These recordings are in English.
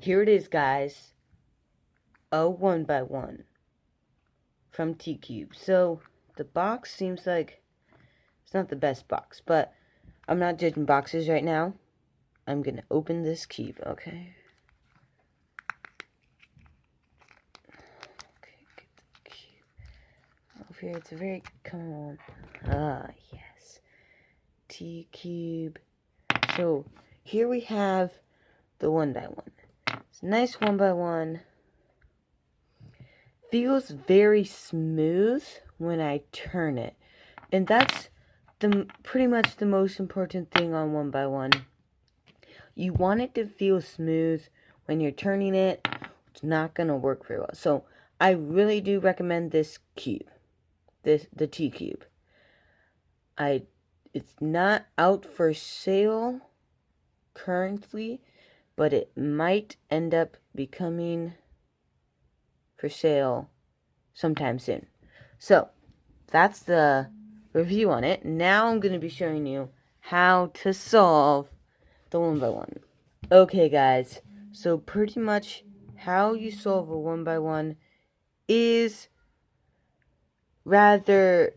here it is, guys. A 1x1 from T-Cube. So, the box seems like it's not the best box, but I'm not judging boxes right now. I'm gonna open this cube, okay? Okay, get the cube over here. It's a very, come on. Ah, yes. T-Cube. So, here we have the 1x1. It's a nice 1x1. Feels very smooth when I turn it. And that's pretty much the most important thing on 1x1. You want it to feel smooth when you're turning it. It's not going to work very well. So, I really do recommend this cube. The T-Cube. It's not out for sale currently, but it might end up becoming for sale sometime soon. So, that's the review on it. Now I'm going to be showing you how to solve the 1x1. Okay, guys. So, pretty much how you solve a 1x1 is rather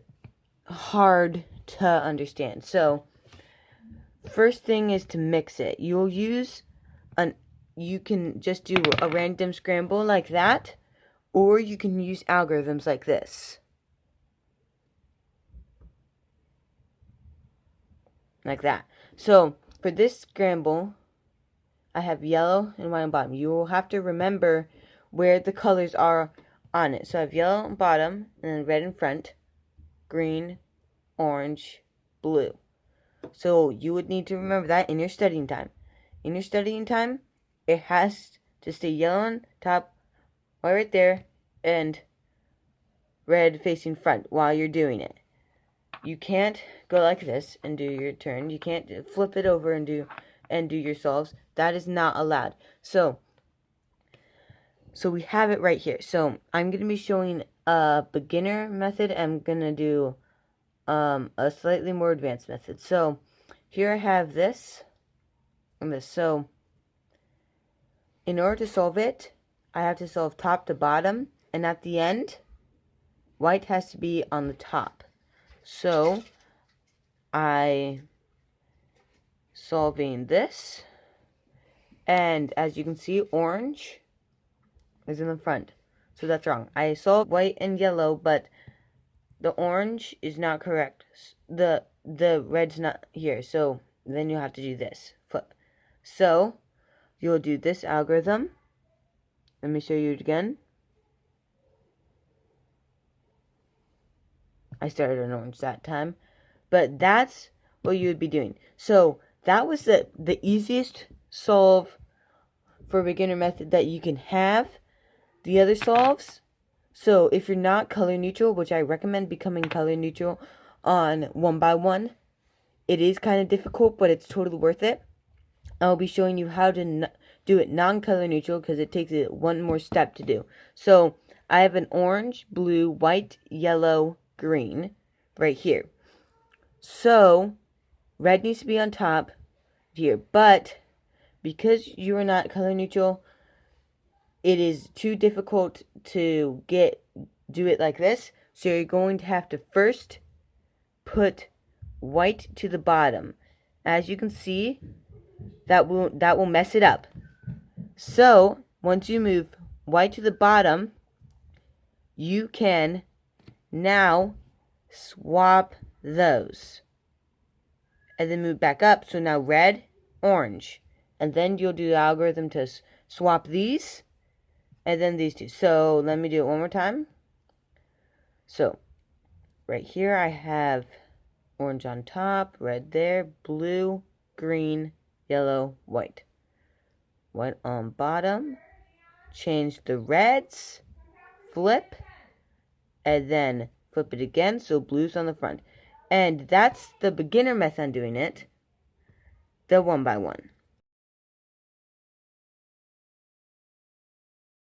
hard to understand. So, first thing is to mix it. You can just do a random scramble like that, or you can use algorithms like this. Like that. So, for this scramble, I have yellow and white on bottom. You will have to remember where the colors are on it. So, I have yellow on bottom, and then red in front, green, orange, blue. So, you would need to remember that in your studying time. In your studying time, it has to stay yellow on top, white right there, and red facing front while you're doing it. You can't go like this and do your turn. You can't flip it over and do your solves. That is not allowed. So we have it right here. So I'm going to be showing a beginner method. I'm going to do a slightly more advanced method. So here I have this and this. So in order to solve it, I have to solve top to bottom, and at the end, white has to be on the top. So I solving this, and as you can see, orange is in the front. So that's wrong. I solved white and yellow, but the orange is not correct. The red's not here. So then you have to do this. Flip. So you'll do this algorithm. Let me show you it again. I started on orange that time. But that's what you would be doing. So that was the easiest solve for a beginner method that you can have. The other solves, so if you're not color neutral, which I recommend becoming color neutral on 1x1, it is kind of difficult, but it's totally worth it. I'll be showing you how to do it non-color neutral because it takes it one more step to do. So I have an orange, blue, white, yellow, green right here. So red needs to be on top here, but because you are not color neutral, it is too difficult to do it like this. So you're going to have to first put white to the bottom. As you can see, that will mess it up. So once you move white to the bottom, you can now swap those. And then move back up. So now red, orange. And then you'll do the algorithm to swap these. And then these two. So let me do it one more time. So right here I have orange on top, red there, blue, green, yellow, white. White on bottom. Change the reds. Flip. And then flip it again. So blue's on the front. And that's the beginner method on doing it. The 1x1.